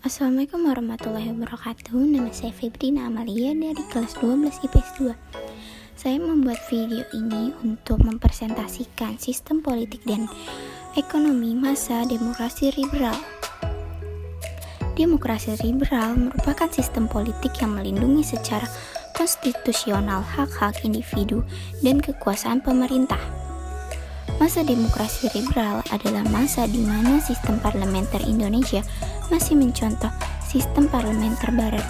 Assalamualaikum warahmatullahi wabarakatuh. Nama saya Febrina Amalia dari kelas 12 IPS 2. Saya membuat video ini untuk mempresentasikan sistem politik dan ekonomi masa demokrasi liberal. Demokrasi liberal merupakan sistem politik yang melindungi secara konstitusional hak-hak individu dan kekuasaan pemerintah. Masa demokrasi liberal adalah masa di mana sistem parlementer Indonesia masih mencontoh sistem parlementer barat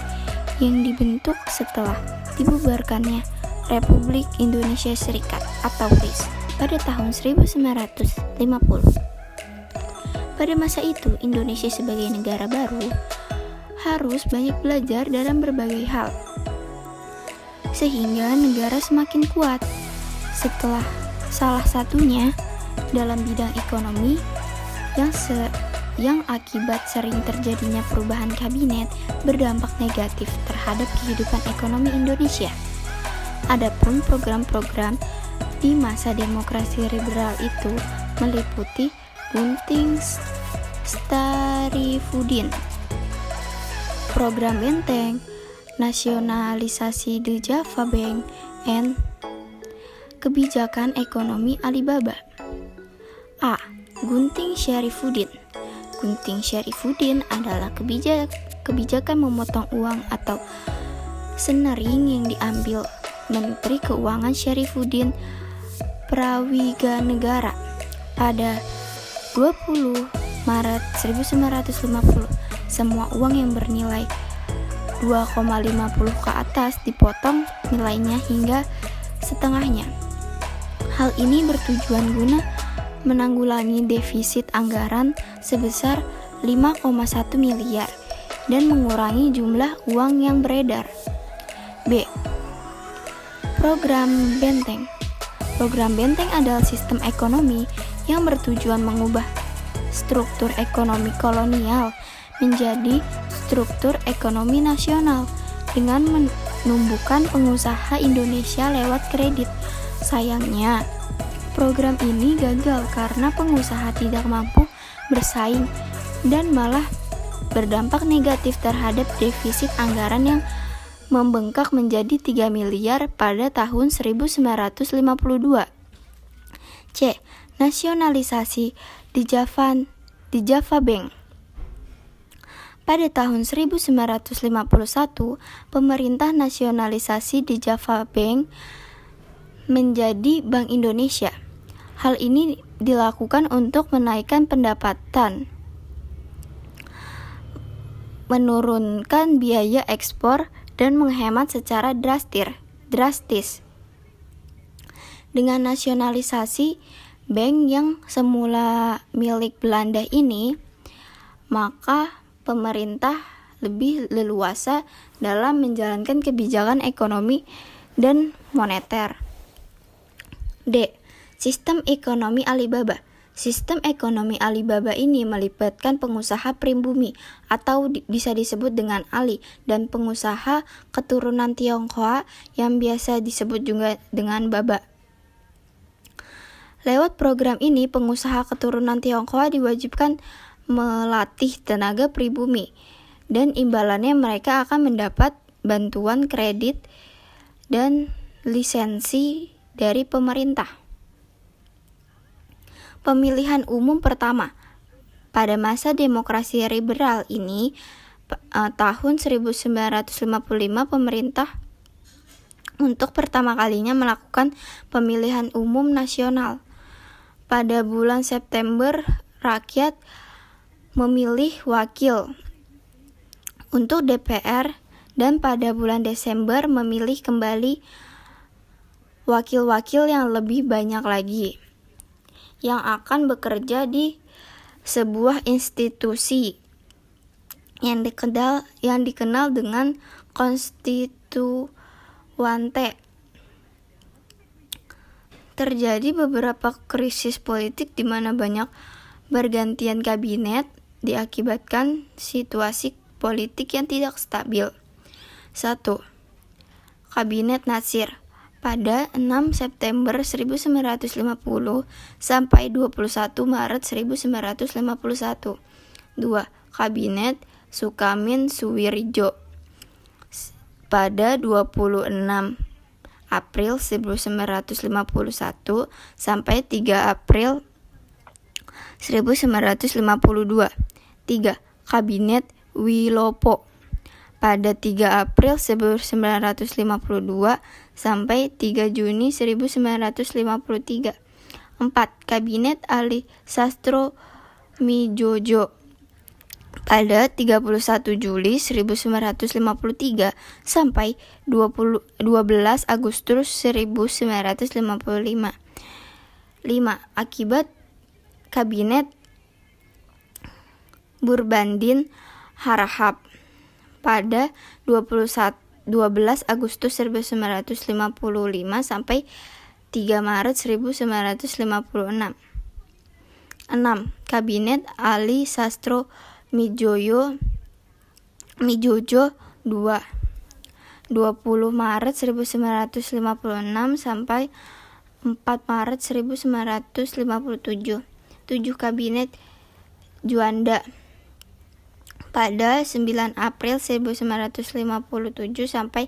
yang dibentuk setelah dibubarkannya Republik Indonesia Serikat atau RIS pada tahun 1950. Pada masa itu, Indonesia sebagai negara baru harus banyak belajar dalam berbagai hal, sehingga negara semakin kuat. Setelah salah satunya dalam bidang ekonomi yang akibat sering terjadinya perubahan kabinet berdampak negatif terhadap kehidupan ekonomi Indonesia. Adapun program-program di masa demokrasi liberal itu meliputi Gunting Starifudin, program Benteng, nasionalisasi The Java Bank, and kebijakan ekonomi Alibaba. A. Gunting Syarifudin. Gunting Syarifudin adalah kebijakan memotong uang atau senering yang diambil Menteri Keuangan Syarifudin Prawiganegara pada 20 Maret 1950. Semua uang yang bernilai 2,50 ke atas dipotong nilainya hingga setengahnya. Hal ini bertujuan guna menanggulangi defisit anggaran sebesar 5,1 miliar dan mengurangi jumlah uang yang beredar. B. Program Benteng. Program Benteng adalah sistem ekonomi yang bertujuan mengubah struktur ekonomi kolonial menjadi struktur ekonomi nasional dengan menumbuhkan pengusaha Indonesia lewat kredit. Sayangnya, program ini gagal karena pengusaha tidak mampu bersaing dan malah berdampak negatif terhadap defisit anggaran yang membengkak menjadi 3 miliar pada tahun 1952. C. Nasionalisasi The Java Bank. Pada tahun 1951, pemerintah nasionalisasi The Java Bank menjadi Bank Indonesia. Hal ini dilakukan untuk menaikkan pendapatan, menurunkan biaya ekspor, dan menghemat secara drastis. Dengan nasionalisasi bank yang semula milik Belanda ini, maka pemerintah lebih leluasa dalam menjalankan kebijakan ekonomi dan moneter. D. Sistem ekonomi Alibaba. Sistem ekonomi Alibaba ini melibatkan pengusaha pribumi atau bisa disebut dengan Ali dan pengusaha keturunan Tionghoa yang biasa disebut juga dengan Baba. Lewat program ini, pengusaha keturunan Tionghoa diwajibkan melatih tenaga pribumi dan imbalannya mereka akan mendapat bantuan kredit dan lisensi dari pemerintah. Pemilihan umum pertama. Pada masa demokrasi liberal ini, tahun 1955 pemerintah untuk pertama kalinya melakukan pemilihan umum nasional. Pada bulan September, rakyat memilih wakil untuk DPR dan pada bulan Desember memilih kembali wakil-wakil yang lebih banyak lagi yang akan bekerja di sebuah institusi yang dikenal dengan konstituante. Terjadi beberapa krisis politik di mana banyak bergantian kabinet diakibatkan situasi politik yang tidak stabil. 1. Kabinet Natsir pada 6 September 1950 sampai 21 Maret 1951. 2. Kabinet Sukamin Suwirjo pada 26 April 1951 sampai 3 April 1952. 3. Kabinet Wilopo pada 3 April 1952 sampai 3 Juni 1953. 4. Kabinet Ali Sastro Mijojo pada 31 Juli 1953 sampai 12 Agustus 1955. 5. Akibat Kabinet Burbandin Harahap pada 12 Agustus 1955 sampai 3 Maret 1956. 6. Kabinet Ali Sastro Mijojo 2 20 Maret 1956 sampai 4 Maret 1957. 7. Kabinet Juanda pada 9 April 1957 sampai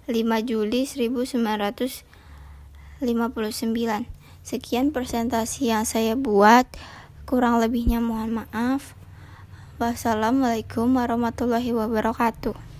5 Juli 1959. Sekian presentasi yang saya buat, kurang lebihnya mohon maaf. Wassalamualaikum warahmatullahi wabarakatuh.